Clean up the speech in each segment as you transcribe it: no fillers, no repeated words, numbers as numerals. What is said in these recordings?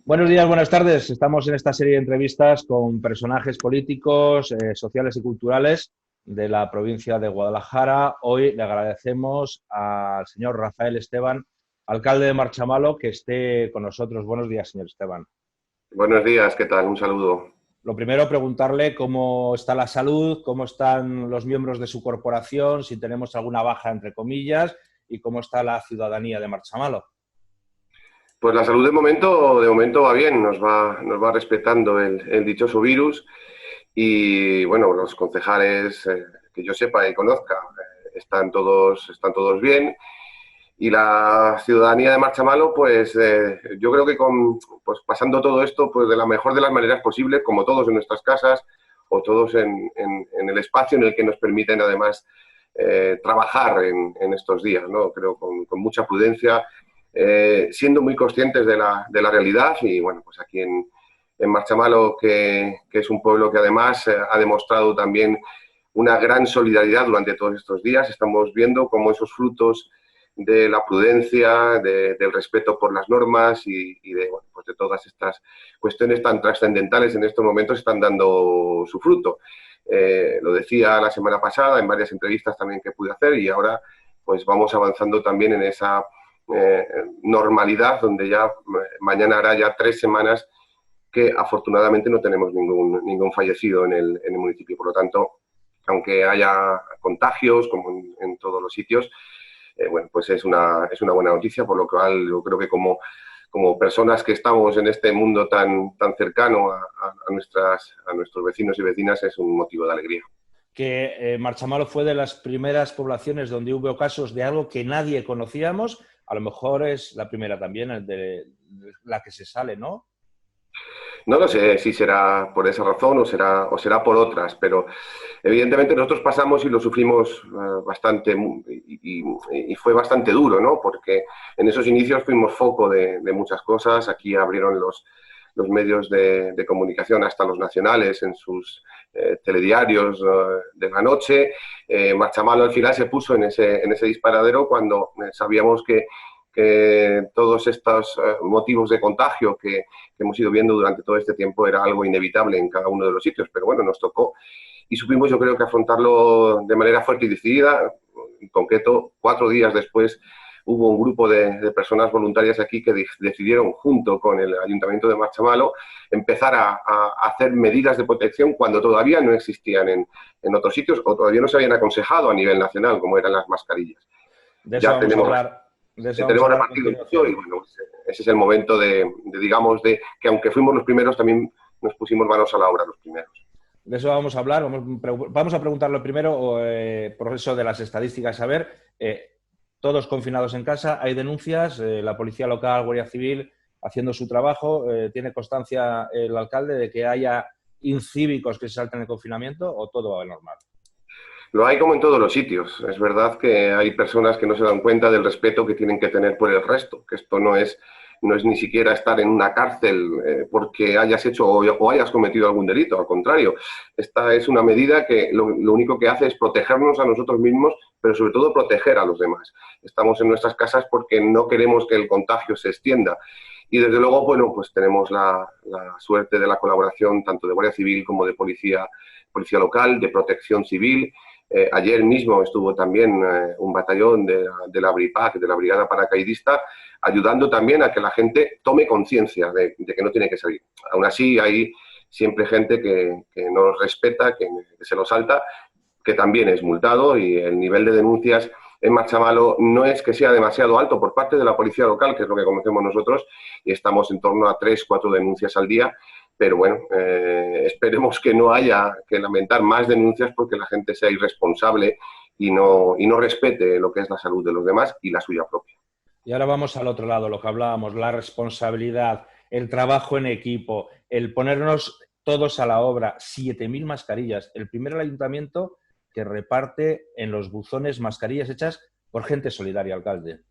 Buenos días, buenas tardes. Estamos en esta serie de entrevistas con personajes políticos, sociales y culturales de la provincia de Guadalajara. Hoy le agradecemos al señor Rafael Esteban, alcalde de Marchamalo, que esté con nosotros. Buenos días, señor Esteban. Buenos días, ¿qué tal? Un saludo. Lo primero, preguntarle cómo está la salud, cómo están los miembros de su corporación, si tenemos alguna baja, entre comillas, y cómo está la ciudadanía de Marchamalo. Pues la salud de momento va bien, nos va respetando el dichoso virus y bueno, los concejales que yo sepa y conozca están todos bien y la ciudadanía de Marchamalo pues yo creo que pues pasando todo esto pues de la mejor de las maneras posibles, como todos en nuestras casas o todos en el espacio en el que nos permiten además trabajar en estos días, ¿no? Creo con mucha prudencia, siendo muy conscientes de la realidad y bueno, pues aquí en Marchamalo, que es un pueblo que además ha demostrado también una gran solidaridad durante todos estos días. Estamos viendo cómo esos frutos de la prudencia, del respeto por las normas y bueno, pues de todas estas cuestiones tan trascendentales en estos momentos están dando su fruto. Lo decía la semana pasada en varias entrevistas también que pude hacer y ahora pues vamos avanzando también en esa normalidad, donde ya mañana hará ya 3 semanas que afortunadamente no tenemos ningún fallecido en el municipio. Por lo tanto, aunque haya contagios, como en todos los sitios, bueno, pues es una buena noticia, por lo cual yo creo que como personas que estamos en este mundo tan cercano a nuestros vecinos y vecinas es un motivo de alegría. Que Marchamalo fue de las primeras poblaciones donde hubo casos de algo que nadie conocíamos. A lo mejor es la primera también, de la que se sale, ¿no? No lo sé si será por esa razón o será por otras, pero evidentemente nosotros pasamos y lo sufrimos bastante y fue bastante duro, ¿no? Porque en esos inicios fuimos foco de muchas cosas. Aquí abrieron los medios de comunicación, hasta los nacionales, en sus telediarios de la noche. Marchamalo al final se puso en ese disparadero cuando sabíamos que todos estos motivos de contagio que hemos ido viendo durante todo este tiempo era algo inevitable en cada uno de los sitios, pero bueno, nos tocó y supimos, yo creo, que afrontarlo de manera fuerte y decidida. En concreto, 4 días después hubo un grupo de personas voluntarias aquí que decidieron, junto con el Ayuntamiento de Marchamalo, empezar a hacer medidas de protección cuando todavía no existían en otros sitios o todavía no se habían aconsejado a nivel nacional, como eran las mascarillas. De eso Ya vamos a tenemos hablar. De eso vamos a tenemos hablar a repartido mucho y continuación. bueno, ese es el momento digamos, de que aunque fuimos los primeros, también nos pusimos manos a la obra los primeros. De eso vamos a hablar. Vamos a preguntarlo primero, por eso de las estadísticas. A ver, todos confinados en casa, hay denuncias, la policía local, Guardia Civil, haciendo su trabajo. ¿Tiene constancia el alcalde de que haya incívicos que se salten el confinamiento o todo va normal? Lo hay como en todos los sitios. Es verdad que hay personas que no se dan cuenta del respeto que tienen que tener por el resto, que esto no es ni siquiera estar en una cárcel porque hayas hecho o hayas cometido algún delito. Al contrario, esta es una medida que lo único que hace es protegernos a nosotros mismos, pero sobre todo proteger a los demás. Estamos en nuestras casas porque no queremos que el contagio se extienda. Y desde luego, bueno, pues tenemos la suerte de la colaboración tanto de Guardia Civil como de policía local, de Protección Civil. Ayer mismo estuvo también un batallón de la BRIPAC, de la Brigada Paracaidista, ayudando también a que la gente tome conciencia de que no tiene que salir. Aún así, hay siempre gente que no respeta, que se lo salta, que también es multado, y el nivel de denuncias en Marchamalo no es que sea demasiado alto por parte de la policía local, que es lo que conocemos nosotros, y estamos en torno a 3-4 denuncias al día. Pero bueno, esperemos que no haya que lamentar más denuncias porque la gente sea irresponsable y no respete lo que es la salud de los demás y la suya propia. Y ahora vamos al otro lado, lo que hablábamos, la responsabilidad, el trabajo en equipo, el ponernos todos a la obra. 7.000 mascarillas. El primer ayuntamiento que reparte en los buzones mascarillas hechas por gente solidaria, alcalde.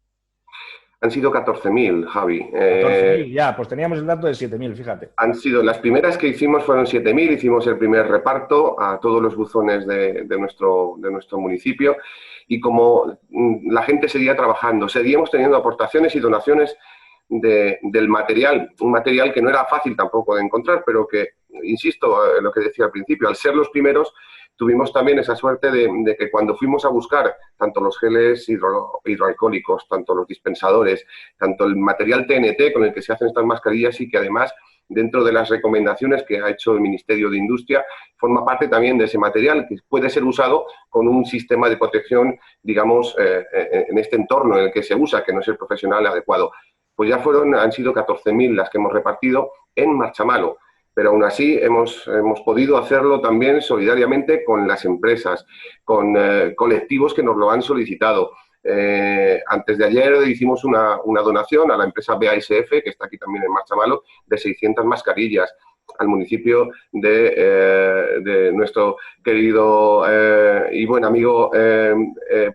Han sido 14.000, Javi. 14.000, ya, pues teníamos el dato de 7.000, fíjate. Han sido, las primeras que hicimos fueron 7.000, hicimos el primer reparto a todos los buzones de nuestro municipio, y como la gente seguía trabajando, seguíamos teniendo aportaciones y donaciones del material, un material que no era fácil tampoco de encontrar, pero que, insisto, en lo que decía al principio, al ser los primeros, tuvimos también esa suerte de que cuando fuimos a buscar tanto los geles hidroalcohólicos, tanto los dispensadores, tanto el material TNT con el que se hacen estas mascarillas y que además dentro de las recomendaciones que ha hecho el Ministerio de Industria, forma parte también de ese material que puede ser usado con un sistema de protección, digamos, en este entorno en el que se usa, que no es el profesional adecuado. Pues ya han sido 14.000 las que hemos repartido en Marchamalo, pero aún así hemos podido hacerlo también solidariamente con las empresas, con colectivos que nos lo han solicitado. Antes de ayer hicimos una donación a la empresa BASF, que está aquí también en Marchamalo, de 600 mascarillas al municipio de nuestro querido y buen amigo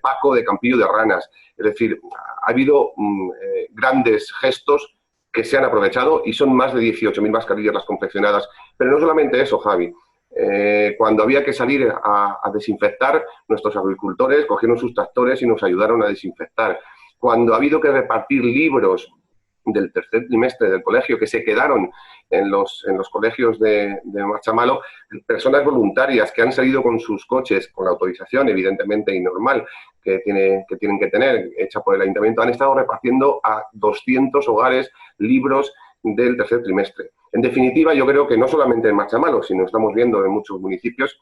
Paco de Campillo de Ranas. Es decir, ha habido grandes gestos que se han aprovechado y son más de 18.000 mascarillas las confeccionadas. Pero no solamente eso, Javi. Cuando había que salir a desinfectar, nuestros agricultores cogieron sus tractores y nos ayudaron a desinfectar. Cuando ha habido que repartir libros del tercer trimestre del colegio que se quedaron en los colegios de Marchamalo, personas voluntarias que han salido con sus coches, con la autorización evidentemente y normal que tienen que tener, hecha por el ayuntamiento, han estado repartiendo a 200 hogares libros del tercer trimestre. En definitiva, yo creo que no solamente en Marchamalo, sino estamos viendo en muchos municipios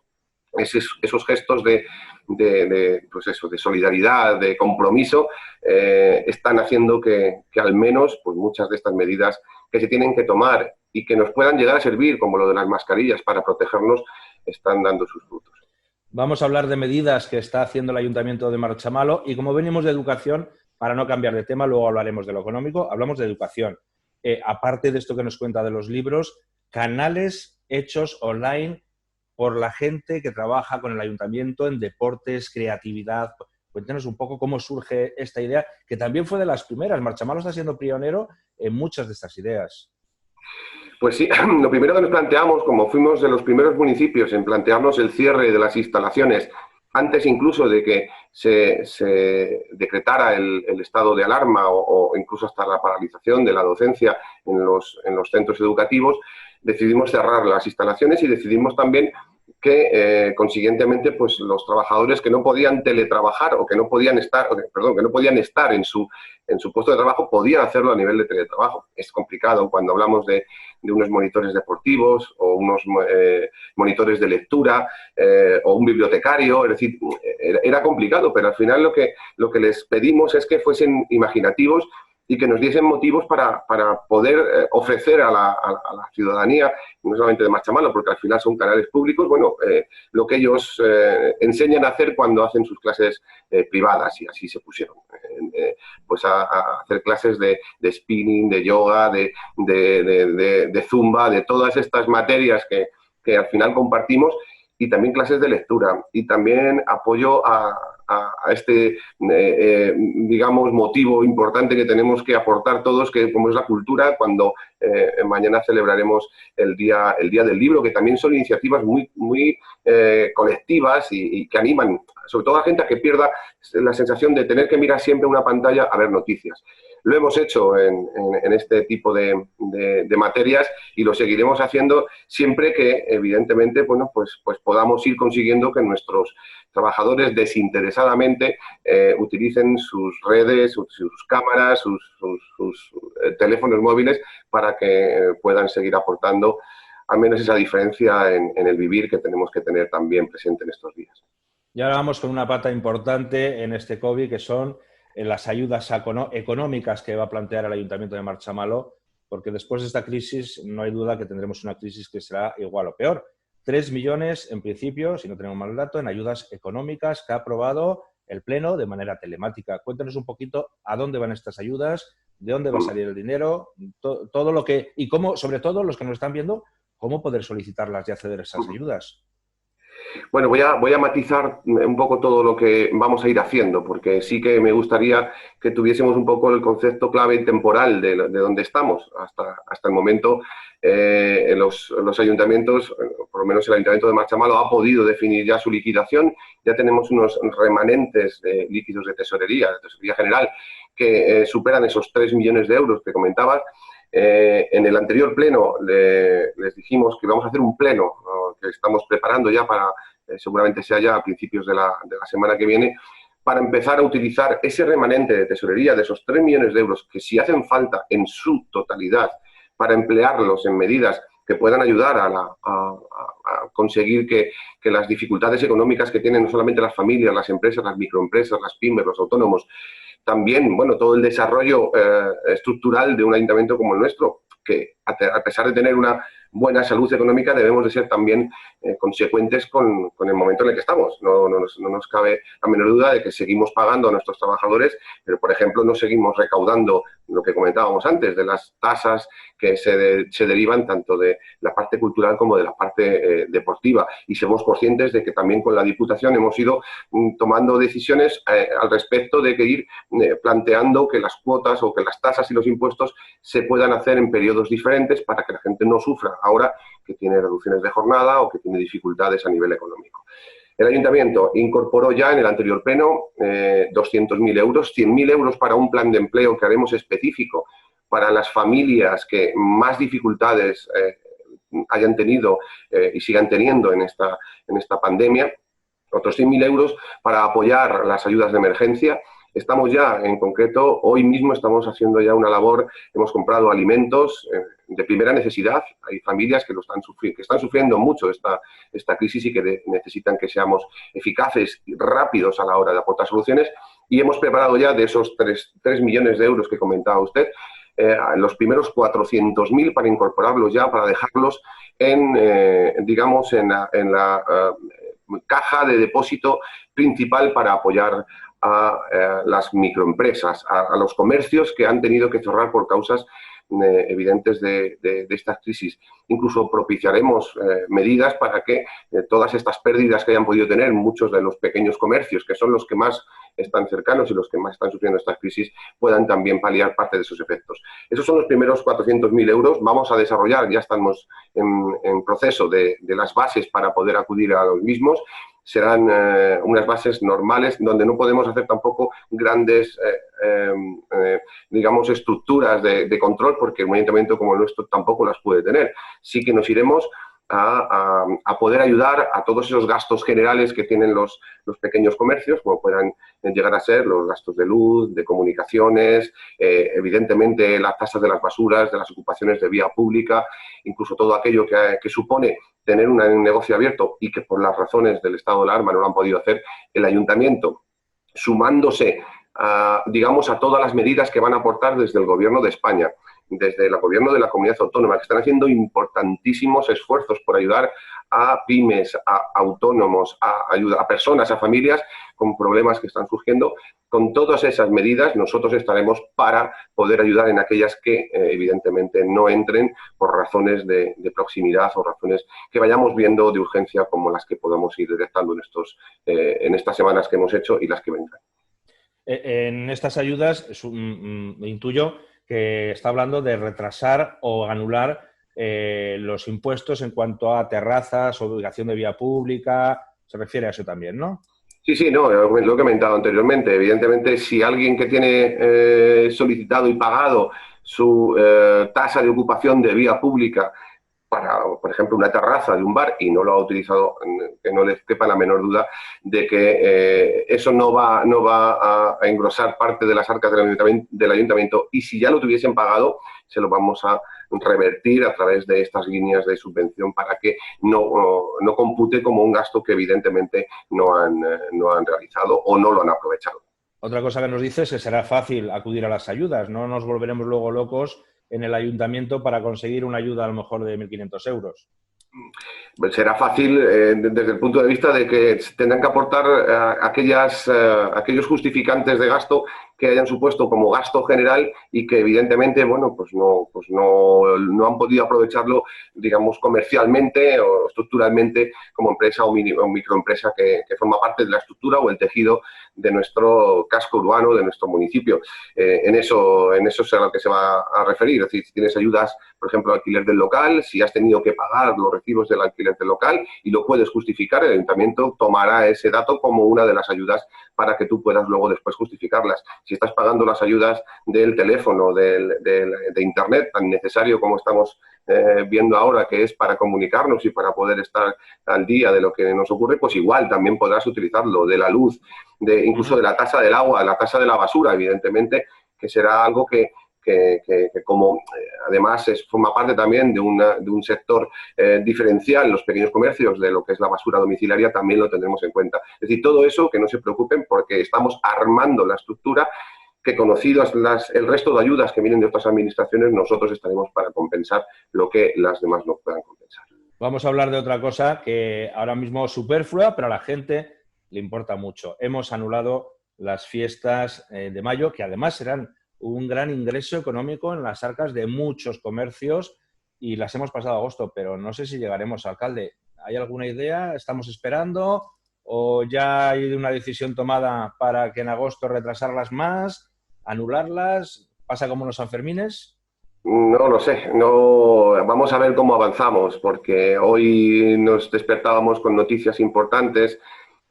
esos gestos pues eso, de solidaridad, de compromiso, están haciendo que al menos pues muchas de estas medidas que se tienen que tomar y que nos puedan llegar a servir, como lo de las mascarillas para protegernos, están dando sus frutos. Vamos a hablar de medidas que está haciendo el Ayuntamiento de Marchamalo y como venimos de educación, para no cambiar de tema, luego hablaremos de lo económico, hablamos de educación. Aparte de esto que nos cuenta de los libros, canales hechos online por la gente que trabaja con el ayuntamiento en deportes, creatividad. Cuéntenos un poco cómo surge esta idea, que también fue de las primeras. Marchamalo está siendo pionero en muchas de estas ideas. Pues sí, lo primero que nos planteamos, como fuimos de los primeros municipios en plantearnos el cierre de las instalaciones, antes incluso de que se decretara el estado de alarma o incluso hasta la paralización de la docencia en los centros educativos, decidimos cerrar las instalaciones y decidimos también que consiguientemente pues los trabajadores que no podían teletrabajar o que no podían estar, que no podían estar en su puesto de trabajo podían hacerlo a nivel de teletrabajo. Es complicado cuando hablamos de unos monitores deportivos o unos monitores de lectura o un bibliotecario, es decir, era complicado, pero al final lo que les pedimos es que fuesen imaginativos y que nos diesen motivos para poder ofrecer a la ciudadanía, no solamente de Marchamalo, porque al final son canales públicos, bueno, lo que ellos enseñan a hacer cuando hacen sus clases privadas, y así se pusieron, pues a hacer clases de spinning, de yoga, de zumba, de todas estas materias que al final compartimos, y también clases de lectura, y también apoyo a este, digamos, motivo importante que tenemos que aportar todos, que como es la cultura, cuando mañana celebraremos el día del libro, que también son iniciativas muy colectivas y que animan, sobre todo a la gente a que pierda la sensación de tener que mirar siempre una pantalla a ver noticias. Lo hemos hecho en este tipo de materias y lo seguiremos haciendo siempre que, evidentemente, bueno, pues podamos ir consiguiendo que nuestros trabajadores desinteresadamente utilicen sus redes, sus cámaras, sus teléfonos móviles para que puedan seguir aportando al menos esa diferencia en el vivir que tenemos que tener también presente en estos días. Y ahora vamos con una pata importante en este COVID, que son las ayudas económicas que va a plantear el Ayuntamiento de Marchamalo, porque después de esta crisis no hay duda que tendremos una crisis que será igual o peor. 3 millones, en principio, si no tenemos mal dato, en ayudas económicas que ha aprobado el Pleno de manera telemática. Cuéntanos un poquito a dónde van estas ayudas, de dónde va a salir el dinero, todo lo que... Y cómo, sobre todo, los que nos están viendo, cómo poder solicitarlas y acceder a esas ayudas. Bueno, voy a matizar un poco todo lo que vamos a ir haciendo, porque sí que me gustaría que tuviésemos un poco el concepto clave temporal de dónde estamos. Hasta el momento, los ayuntamientos, por lo menos el Ayuntamiento de Marchamalo, ha podido definir ya su liquidación. Ya tenemos unos remanentes líquidos de tesorería general, que superan esos 3 millones de euros que comentabas. En el anterior pleno les dijimos que vamos a hacer un pleno que estamos preparando ya para, seguramente sea ya a principios de la semana que viene, para empezar a utilizar ese remanente de tesorería de esos 3 millones de euros que si hacen falta en su totalidad para emplearlos en medidas que puedan ayudar a conseguir que las dificultades económicas que tienen no solamente las familias, las empresas, las microempresas, las pymes, los autónomos, también, bueno, todo el desarrollo estructural de un ayuntamiento como el nuestro, que a pesar de tener una buena salud económica, debemos de ser también consecuentes con el momento en el que estamos. No nos cabe la menor duda de que seguimos pagando a nuestros trabajadores, pero, por ejemplo, no seguimos recaudando lo que comentábamos antes, de las tasas que se derivan tanto de la parte cultural como de la parte deportiva. Y somos conscientes de que también con la Diputación hemos ido tomando decisiones al respecto de que ir planteando que las cuotas o que las tasas y los impuestos se puedan hacer en periodos diferentes para que la gente no sufra ahora que tiene reducciones de jornada o que tiene dificultades a nivel económico. El Ayuntamiento incorporó ya en el anterior pleno 200.000 euros, 100.000 euros para un plan de empleo que haremos específico para las familias que más dificultades hayan tenido y sigan teniendo en esta pandemia. Otros 100.000 euros para apoyar las ayudas de emergencia. Estamos ya, en concreto, hoy mismo estamos haciendo ya una labor, hemos comprado alimentos de primera necesidad. Hay familias que están sufriendo mucho esta crisis y que necesitan que seamos eficaces y rápidos a la hora de aportar soluciones. Y hemos preparado ya de esos 3 millones de euros que comentaba usted, los primeros 400.000 para incorporarlos ya, para dejarlos digamos, en la caja de depósito principal para apoyar a las microempresas, a los comercios que han tenido que cerrar por causas evidentes de esta crisis. Incluso propiciaremos medidas para que todas estas pérdidas que hayan podido tener muchos de los pequeños comercios, que son los que más están cercanos y los que más están sufriendo esta crisis, puedan también paliar parte de sus efectos. Esos son los primeros 400.000 euros. Vamos a desarrollar, ya estamos en proceso de las bases para poder acudir a los mismos. Serán unas bases normales donde no podemos hacer tampoco grandes, digamos, estructuras de control, porque un ayuntamiento como el nuestro tampoco las puede tener. Sí que nos iremos a poder ayudar a todos esos gastos generales que tienen los pequeños comercios, como puedan llegar a ser los gastos de luz, de comunicaciones, evidentemente las tasas de las basuras, de las ocupaciones de vía pública, incluso todo aquello que supone tener un negocio abierto y que por las razones del estado de alarma no lo han podido hacer. El ayuntamiento, sumándose digamos, a todas las medidas que van a aportar desde el Gobierno de España, desde el Gobierno de la Comunidad Autónoma, que están haciendo importantísimos esfuerzos por ayudar a pymes, a autónomos, a personas, a familias con problemas que están surgiendo. Con todas esas medidas nosotros estaremos para poder ayudar en aquellas que evidentemente no entren por razones de proximidad o razones que vayamos viendo de urgencia, como las que podamos ir detectando en estas semanas que hemos hecho y las que vendrán. En estas ayudas, intuyo que está hablando de retrasar o anular los impuestos en cuanto a terrazas, obligación de vía pública. Se refiere a eso también, ¿no? Sí, no, lo he comentado anteriormente. Evidentemente, si alguien que tiene solicitado y pagado su tasa de ocupación de vía pública para, por ejemplo, una terraza de un bar y no lo ha utilizado, que no les quepa la menor duda de que eso no va a engrosar parte de las arcas del ayuntamiento, y si ya lo tuviesen pagado, se lo vamos a revertir a través de estas líneas de subvención para que no compute como un gasto que evidentemente no han realizado o no lo han aprovechado. Otra cosa que nos dice es que será fácil acudir a las ayudas, no nos volveremos luego locos en el ayuntamiento para conseguir una ayuda a lo mejor de 1.500 euros. Pues será fácil desde el punto de vista de que tendrán que aportar aquellos justificantes de gasto que hayan supuesto como gasto general y que evidentemente, bueno, pues no han podido aprovecharlo, digamos, comercialmente o estructuralmente como empresa o microempresa que forma parte de la estructura o el tejido de nuestro casco urbano, de nuestro municipio. En eso es a lo que se va a referir. Es decir, si tienes ayudas, por ejemplo, alquiler del local, si has tenido que pagar los recibos del alquiler del local y lo puedes justificar, el ayuntamiento tomará ese dato como una de las ayudas para que tú puedas luego después justificarlas. Si estás pagando las ayudas del teléfono, de Internet, tan necesario como estamos viendo ahora, que es para comunicarnos y para poder estar al día de lo que nos ocurre, pues igual también podrás utilizarlo, de la luz, incluso de la tasa del agua, la tasa de la basura, evidentemente, que será algo que como además forma parte también de un sector diferencial, los pequeños comercios, de lo que es la basura domiciliaria, también lo tendremos en cuenta. Es decir, todo eso, que no se preocupen, porque estamos armando la estructura, que conocidas el resto de ayudas que vienen de otras administraciones, nosotros estaremos para compensar lo que las demás no puedan compensar. Vamos a hablar de otra cosa que ahora mismo es superflua, pero a la gente le importa mucho. Hemos anulado las fiestas de mayo, que además serán un gran ingreso económico en las arcas de muchos comercios, y las hemos pasado a agosto, pero no sé si llegaremos, alcalde. ¿Hay alguna idea? ¿Estamos esperando? ¿O ya hay una decisión tomada para que en agosto retrasarlas más, anularlas? ¿Pasa como los Sanfermines? No lo sé, no, vamos a ver cómo avanzamos, porque hoy nos despertábamos con noticias importantes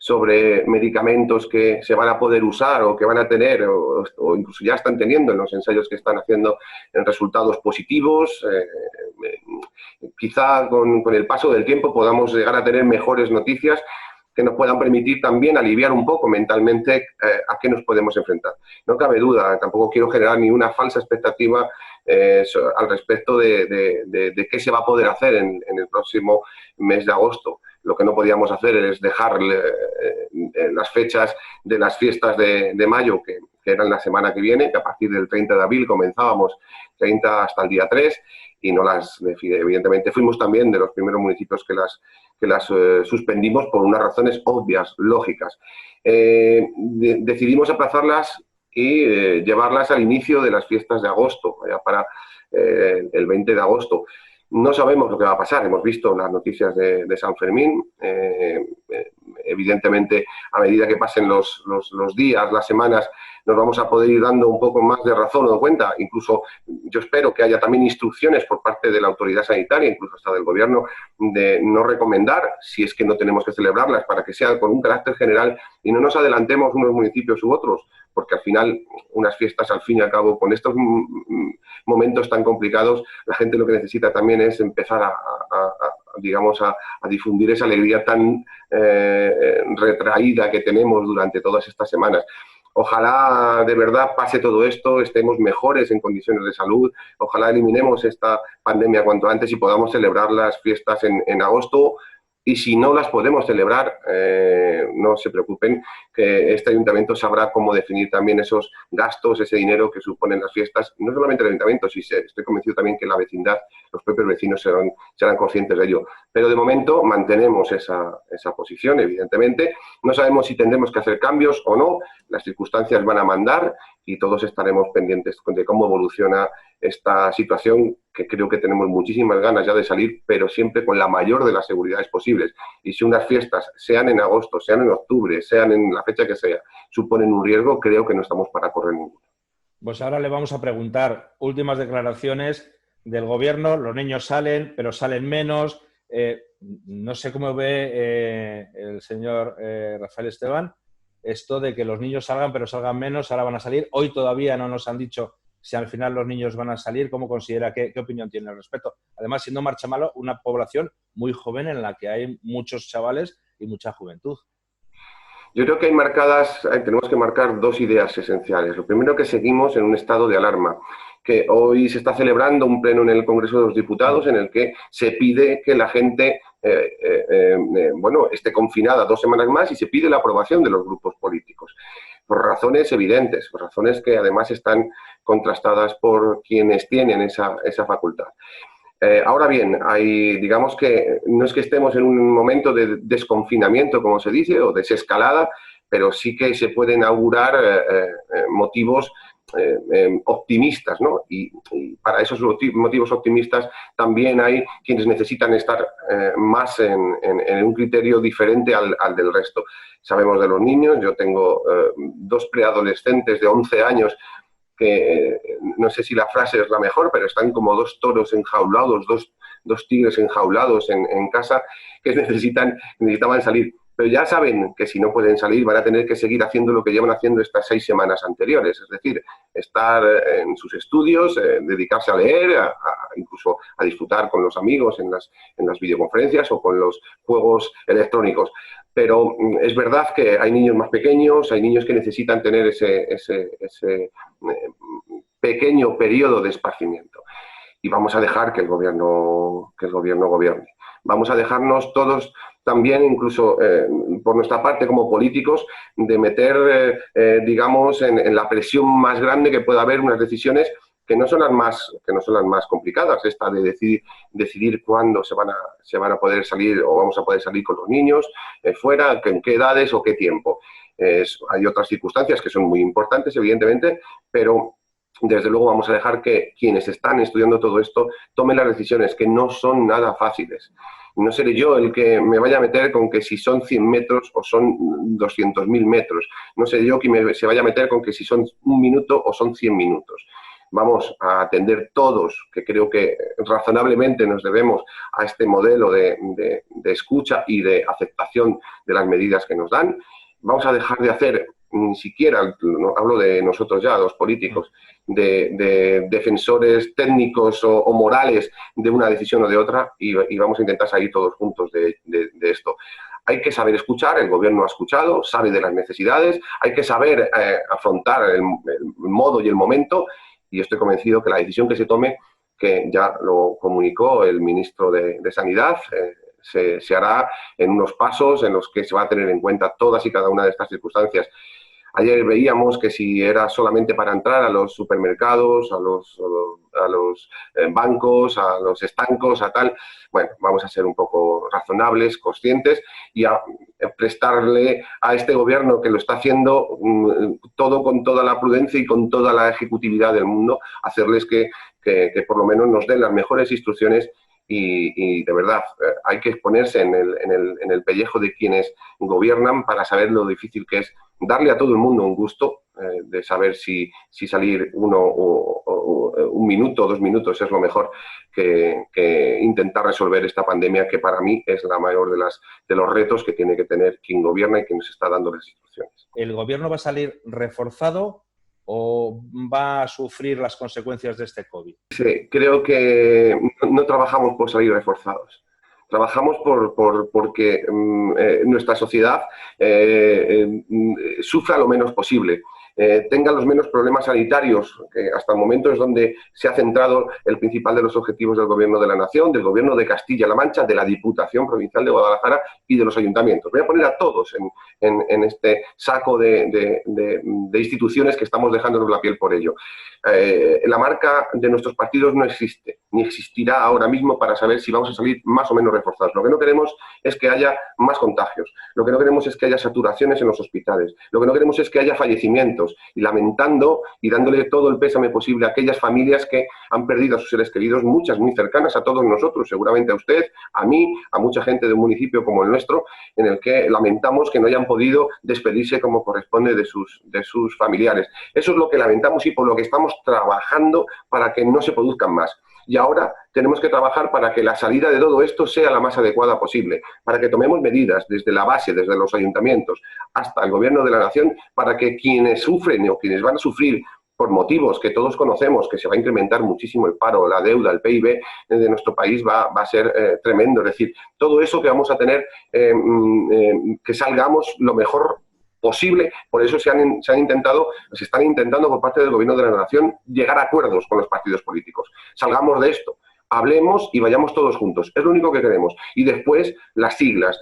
sobre medicamentos que se van a poder usar o que van a tener o incluso ya están teniendo en los ensayos que están haciendo en resultados positivos. Quizá con el paso del tiempo podamos llegar a tener mejores noticias que nos puedan permitir también aliviar un poco mentalmente a qué nos podemos enfrentar. No cabe duda, tampoco quiero generar ni una falsa expectativa al respecto de qué se va a poder hacer en el próximo mes de agosto. Lo que no podíamos hacer es dejar las fechas de las fiestas de mayo, que eran la semana que viene, que a partir del 30 de abril comenzábamos, 30 hasta el día 3, y no las, evidentemente, fuimos también de los primeros municipios que las suspendimos por unas razones obvias, lógicas. Decidimos aplazarlas y llevarlas al inicio de las fiestas de agosto, ya para el 20 de agosto. No sabemos lo que va a pasar, hemos visto las noticias de San Fermín, evidentemente a medida que pasen los días, las semanas, nos vamos a poder ir dando un poco más de razón o de cuenta. Incluso yo espero que haya también instrucciones por parte de la autoridad sanitaria, incluso hasta del gobierno, de no recomendar, si es que no tenemos que celebrarlas, para que sea con un carácter general y no nos adelantemos unos municipios u otros, porque al final unas fiestas, al fin y al cabo, con estos momentos tan complicados, la gente lo que necesita también es empezar a difundir esa alegría tan retraída que tenemos durante todas estas semanas. Ojalá de verdad pase todo esto, estemos mejores en condiciones de salud, ojalá eliminemos esta pandemia cuanto antes y podamos celebrar las fiestas en agosto. Y si no las podemos celebrar, no se preocupen, que este ayuntamiento sabrá cómo definir también esos gastos, ese dinero que suponen las fiestas. No solamente el ayuntamiento, sí, estoy convencido también que la vecindad, los propios vecinos serán conscientes de ello. Pero de momento mantenemos esa posición, evidentemente. No sabemos si tendremos que hacer cambios o no, las circunstancias van a mandar y todos estaremos pendientes de cómo evoluciona esta situación, que creo que tenemos muchísimas ganas ya de salir, pero siempre con la mayor de las seguridades posibles. Y si unas fiestas, sean en agosto, sean en octubre, sean en la fecha que sea, suponen un riesgo, creo que no estamos para correr ninguno. Pues ahora le vamos a preguntar últimas declaraciones del gobierno. Los niños salen, pero salen menos. No sé cómo ve el señor Rafael Esteban esto de que los niños salgan, pero salgan menos, ahora van a salir. Hoy todavía no nos han dicho si al final los niños van a salir. ¿Cómo considera, qué opinión tiene al respecto? Además, siendo Marchamalo una población muy joven en la que hay muchos chavales y mucha juventud. Yo creo que tenemos que marcar dos ideas esenciales. Lo primero, que seguimos en un estado de alarma, que hoy se está celebrando un pleno en el Congreso de los Diputados en el que se pide que la gente esté confinada 2 semanas más y se pide la aprobación de los grupos políticos. Por razones evidentes, por razones que además están contrastadas por quienes tienen esa facultad. Ahora bien, digamos que no es que estemos en un momento de desconfinamiento, como se dice, o desescalada, pero sí que se pueden augurar motivos optimistas, ¿no? Y para esos motivos optimistas también hay quienes necesitan estar más en un criterio diferente al del resto. Sabemos de los niños, yo tengo 2 preadolescentes de 11 años que no sé si la frase es la mejor, pero están como 2 toros enjaulados, dos tigres enjaulados en casa que necesitaban salir. Pero ya saben que si no pueden salir van a tener que seguir haciendo lo que llevan haciendo estas 6 semanas anteriores, es decir, estar en sus estudios, dedicarse a leer, incluso a disfrutar con los amigos en las videoconferencias o con los juegos electrónicos. Pero es verdad que hay niños más pequeños, hay niños que necesitan tener ese pequeño periodo de esparcimiento. Y vamos a dejar que el gobierno gobierne. Vamos a dejarnos todos también, incluso por nuestra parte como políticos, de meter, digamos, en la presión más grande que pueda haber unas decisiones que no son las más complicadas, esta de decidir cuándo se van a poder salir o vamos a poder salir con los niños fuera, en qué edades o qué tiempo. Hay otras circunstancias que son muy importantes, evidentemente, pero desde luego vamos a dejar que quienes están estudiando todo esto tomen las decisiones, que no son nada fáciles. No seré yo el que me vaya a meter con que si son 100 metros o son 200.000 metros. No seré yo quien se vaya a meter con que si son 1 minuto o son 100 minutos. Vamos a atender todos, que creo que razonablemente nos debemos a este modelo de escucha y de aceptación de las medidas que nos dan. Vamos a dejar de hacer, ni siquiera, no, hablo de nosotros ya, los políticos, de defensores técnicos o morales de una decisión o de otra y vamos a intentar salir todos juntos de esto. Hay que saber escuchar, el gobierno ha escuchado, sabe de las necesidades, hay que saber afrontar el modo y el momento y estoy convencido que la decisión que se tome, que ya lo comunicó el ministro de Sanidad, se hará en unos pasos en los que se va a tener en cuenta todas y cada una de estas circunstancias. Ayer veíamos que si era solamente para entrar a los supermercados, a los bancos, a los estancos, a tal, bueno, vamos a ser un poco razonables, conscientes y a prestarle a este gobierno que lo está haciendo todo con toda la prudencia y con toda la ejecutividad del mundo, hacerles que por lo menos nos den las mejores instrucciones. Y de verdad, hay que ponerse en el pellejo de quienes gobiernan para saber lo difícil que es darle a todo el mundo un gusto de saber si salir 1 minuto o 2 minutos es lo mejor que intentar resolver esta pandemia que para mí es la mayor de los retos que tiene que tener quien gobierna y quien nos está dando las instrucciones. ¿El gobierno va a salir reforzado o va a sufrir las consecuencias de este COVID? Sí, creo que no trabajamos por salir reforzados. Trabajamos porque nuestra sociedad sufra lo menos posible, tenga los menos problemas sanitarios, que hasta el momento es donde se ha centrado el principal de los objetivos del Gobierno de la Nación, del Gobierno de Castilla-La Mancha, de la Diputación Provincial de Guadalajara y de los ayuntamientos. Voy a poner a todos en este saco de instituciones que estamos dejándonos la piel por ello. La marca de nuestros partidos no existe, ni existirá ahora mismo para saber si vamos a salir más o menos reforzados. Lo que no queremos es que haya más contagios, lo que no queremos es que haya saturaciones en los hospitales, lo que no queremos es que haya fallecimientos y lamentando y dándole todo el pésame posible a aquellas familias que han perdido a sus seres queridos, muchas muy cercanas a todos nosotros, seguramente a usted, a mí, a mucha gente de un municipio como el nuestro, en el que lamentamos que no hayan podido despedirse como corresponde de sus familiares. Eso es lo que lamentamos y por lo que estamos trabajando para que no se produzcan más. Y ahora tenemos que trabajar para que la salida de todo esto sea la más adecuada posible, para que tomemos medidas desde la base, desde los ayuntamientos hasta el Gobierno de la Nación, para que quienes sufren o quienes van a sufrir por motivos que todos conocemos, que se va a incrementar muchísimo el paro, la deuda, el PIB de nuestro país va a ser tremendo. Es decir, todo eso que vamos a tener, que salgamos lo mejor posible. Por eso se están intentando por parte del Gobierno de la Nación llegar a acuerdos con los partidos políticos. Salgamos de esto, hablemos y vayamos todos juntos. Es lo único que queremos. Y después las siglas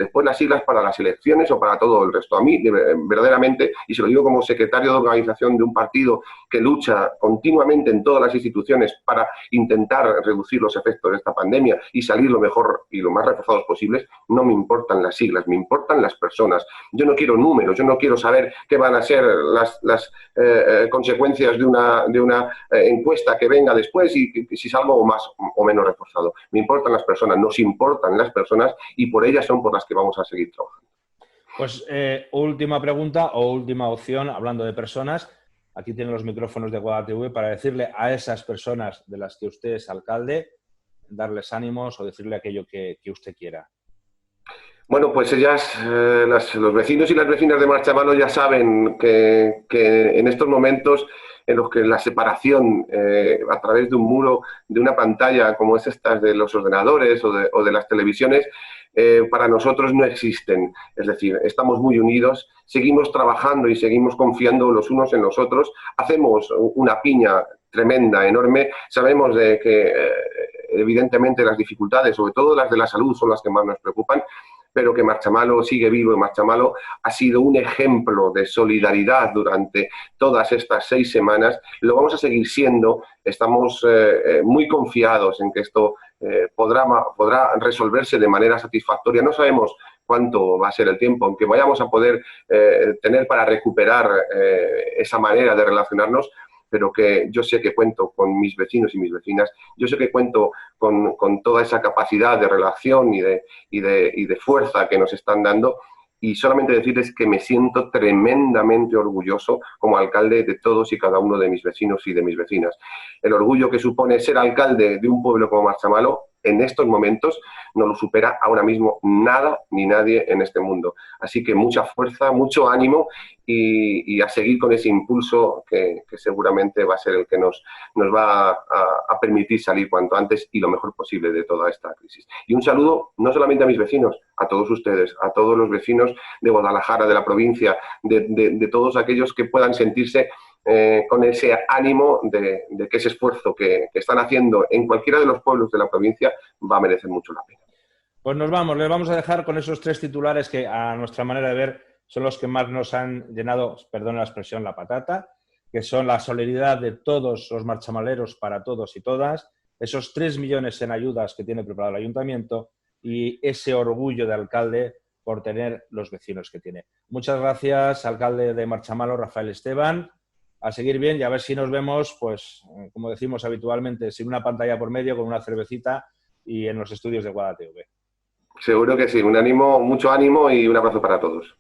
para las elecciones o para todo el resto. A mí, verdaderamente, y se lo digo como secretario de organización de un partido que lucha continuamente en todas las instituciones para intentar reducir los efectos de esta pandemia y salir lo mejor y lo más reforzados posibles, no me importan las siglas, me importan las personas. Yo no quiero números, yo no quiero saber qué van a ser las consecuencias de una encuesta que venga después y si salgo más o menos reforzado. Me importan las personas, nos importan las personas y por ellas son por las que vamos a seguir trabajando. Pues última pregunta o última opción, hablando de personas. Aquí tienen los micrófonos de GuadaTV para decirle a esas personas de las que usted es alcalde, darles ánimos o decirle aquello que usted quiera. Bueno, pues ellas, los vecinos y las vecinas de Marchamalo ya saben que en estos momentos en los que la separación a través de un muro, de una pantalla como es esta de los ordenadores o de las televisiones, para nosotros no existen. Es decir, estamos muy unidos, seguimos trabajando y seguimos confiando los unos en los otros, hacemos una piña tremenda, enorme, sabemos de que evidentemente las dificultades, sobre todo las de la salud, son las que más nos preocupan, pero que Marchamalo sigue vivo y Marchamalo ha sido un ejemplo de solidaridad durante todas estas 6 semanas. Lo vamos a seguir siendo. Estamos muy confiados en que esto podrá resolverse de manera satisfactoria. No sabemos cuánto va a ser el tiempo, aunque vayamos a poder tener para recuperar esa manera de relacionarnos, pero que yo sé que cuento con mis vecinos y mis vecinas, yo sé que cuento con toda esa capacidad de relación y de fuerza que nos están dando, y solamente decirles que me siento tremendamente orgulloso como alcalde de todos y cada uno de mis vecinos y de mis vecinas. El orgullo que supone ser alcalde de un pueblo como Marchamalo en estos momentos no lo supera ahora mismo nada ni nadie en este mundo. Así que mucha fuerza, mucho ánimo y a seguir con ese impulso que seguramente va a ser el que nos va a permitir salir cuanto antes y lo mejor posible de toda esta crisis. Y un saludo no solamente a mis vecinos, a todos ustedes, a todos los vecinos de Guadalajara, de la provincia, de todos aquellos que puedan sentirse con ese ánimo de que ese esfuerzo que están haciendo en cualquiera de los pueblos de la provincia va a merecer mucho la pena. Pues les vamos a dejar con esos 3 titulares que a nuestra manera de ver son los que más nos han llenado, perdón la expresión, la patata, que son la solidaridad de todos los marchamaleros para todos y todas, esos 3 millones en ayudas que tiene preparado el ayuntamiento y ese orgullo de alcalde por tener los vecinos que tiene. Muchas gracias, alcalde de Marchamalo, Rafael Esteban. A seguir bien y a ver si nos vemos, pues, como decimos habitualmente, sin una pantalla por medio, con una cervecita y en los estudios de GuadaTV. Seguro que sí. Mucho ánimo y un abrazo para todos.